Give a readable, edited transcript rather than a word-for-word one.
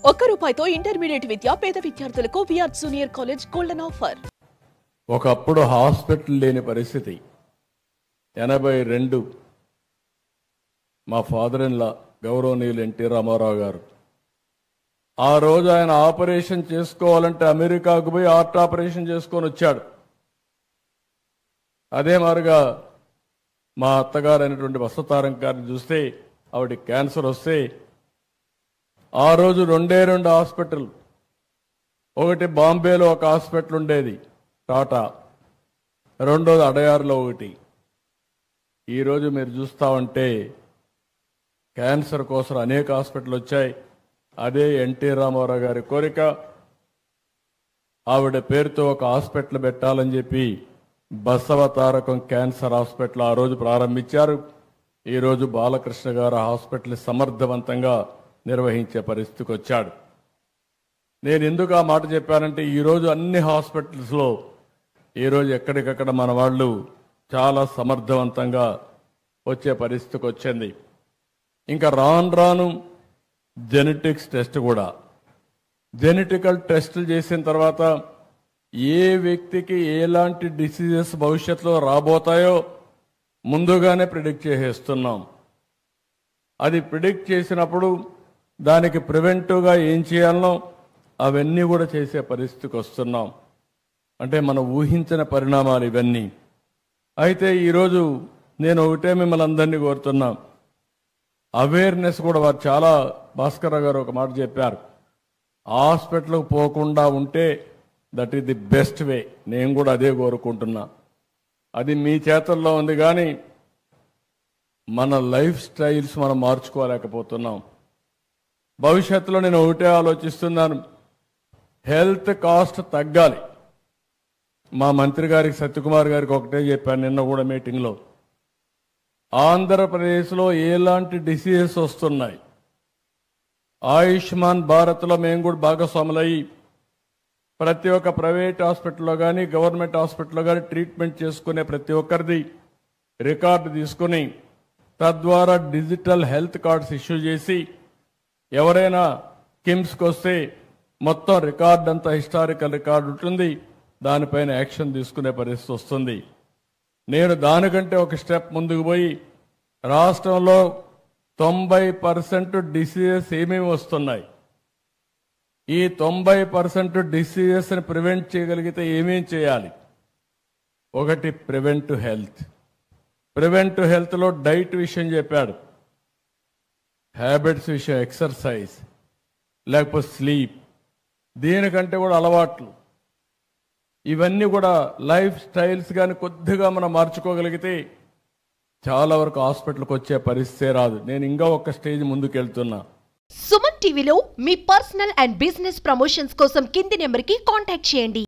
రూపాయితో intermediate విద్య పేద విద్యార్థులకు VR junior college golden offer. ఒకప్పుడు హాస్పిటల్ లేని పరిస్థితి. 82 మా ఫాదర్ ఇన్ లా గౌరవనీయులు ఎన్టీ రామారావు గారు ఆ రోజు ఆయన ఆపరేషన్ చేసుకోవాలంటే అమెరికాకు పోయి హార్ట్ ఆపరేషన్ చేసుకొని వచ్చాడు. అదే మారుగా మా అత్తగారు అయినటువంటి వసతారం గారిని చూస్తే ఆవిడ క్యాన్సర్ వస్తే ఆ రోజు 2 హాస్పిటల్, ఒకటి బాంబేలో ఒక హాస్పిటల్ ఉండేది టాటా, రెండోది అడయారులో ఒకటి. ఈరోజు మీరు చూస్తా ఉంటే క్యాన్సర్ కోసం అనేక హాస్పిటల్ వచ్చాయి. అదే ఎన్టీ రామారావు గారి కోరిక. ఆవిడ పేరుతో ఒక హాస్పిటల్ పెట్టాలని చెప్పి బసవ తారకం క్యాన్సర్ హాస్పిటల్ ఆ రోజు ప్రారంభించారు. ఈరోజు బాలకృష్ణ గారు హాస్పిటల్ సమర్థవంతంగా నిర్వహించే పరిస్థితికి వచ్చాడు. నేను ఎందుకు ఆ మాట చెప్పానంటే ఈరోజు అన్ని హాస్పిటల్స్లో ఈరోజు ఎక్కడికక్కడ మన వాళ్ళు చాలా సమర్థవంతంగా వచ్చే పరిస్థితికి వచ్చింది. ఇంకా రాను జెనెటిక్స్ టెస్ట్ కూడా, జెనెటికల్ టెస్టులు చేసిన తర్వాత ఏ వ్యక్తికి ఎలాంటి డిసీజెస్ భవిష్యత్తులో రాబోతాయో ముందుగానే ప్రిడిక్ట్ చేసేస్తున్నాం. అది ప్రిడిక్ట్ చేసినప్పుడు దానికి ప్రివెంటివ్గా ఏం చేయాలనో అవన్నీ కూడా చేసే పరిస్థితికి వస్తున్నాం. అంటే మనం ఊహించిన పరిణామాలు ఇవన్నీ. అయితే ఈరోజు నేను ఒకటే మిమ్మల్ని అందరినీ కోరుతున్నా, అవేర్నెస్ కూడా వారు చాలా భాస్కర్ గారు ఒక మాట చెప్పారు, హాస్పిటల్కి పోకుండా ఉంటే that is the best way. నేను కూడా అదే కోరుకుంటున్నా. అది మీ చేతుల్లో ఉంది, కానీ మన లైఫ్ స్టైల్స్ మనం మార్చుకోలేకపోతున్నాం. భవిష్యత్తులో నేను ఒకటే ఆలోచిస్తున్నాను, హెల్త్ కాస్ట్ తగ్గాలి. మా మంత్రి గారికి సత్యకుమార్ గారికి ఒకటే చెప్పాను నిన్న కూడా మీటింగ్లో, ఆంధ్రప్రదేశ్లో ఎలాంటి డిసీజెస్ వస్తున్నాయి, ఆయుష్మాన్ భారత్లో మేము కూడా భాగస్వాములయ్యి ప్రతి ఒక్క ప్రైవేట్ హాస్పిటల్లో కానీ గవర్నమెంట్ హాస్పిటల్లో కానీ ట్రీట్మెంట్ చేసుకునే ప్రతి ఒక్కరిది రికార్డు తీసుకుని తద్వారా డిజిటల్ హెల్త్ కార్డ్స్ ఇష్యూ చేసి ఎవరైనా కిమ్స్కి వస్తే మొత్తం రికార్డు అంతా హిస్టారికల్ రికార్డు ఉంటుంది, దానిపైన యాక్షన్ తీసుకునే పరిస్థితి వస్తుంది. నేను దానికంటే ఒక స్టెప్ ముందుకు పోయి రాష్ట్రంలో 90% డిసీజెస్ ఏమేమి వస్తున్నాయి, ఈ 90% డిసీజెస్ని ప్రివెంట్ చేయగలిగితే ఏమేం చేయాలి. ఒకటి ప్రివెంటివ్ హెల్త్. ప్రివెంటివ్ హెల్త్లో డైట్ విషయం చెప్పాడు, హ్యాబిట్స్ విషయం, ఎక్సర్సైజ్, లేకపోతే స్లీప్, దీనికంటే కూడా అలవాట్లు, ఇవన్నీ కూడా లైఫ్ స్టైల్స్ కానీ కొద్దిగా మనం మార్చుకోగలిగితే చాలా వరకు హాస్పిటల్కి వచ్చే పరిస్థితే రాదు. నేను ఇంకా ఒక స్టేజ్ ముందుకు వెళ్తున్నా. సుమన్ టీవీలో మీ పర్సనల్ అండ్ బిజినెస్ ప్రమోషన్స్ కోసం కింది నెంబర్కి కాంటాక్ట్ చేయండి.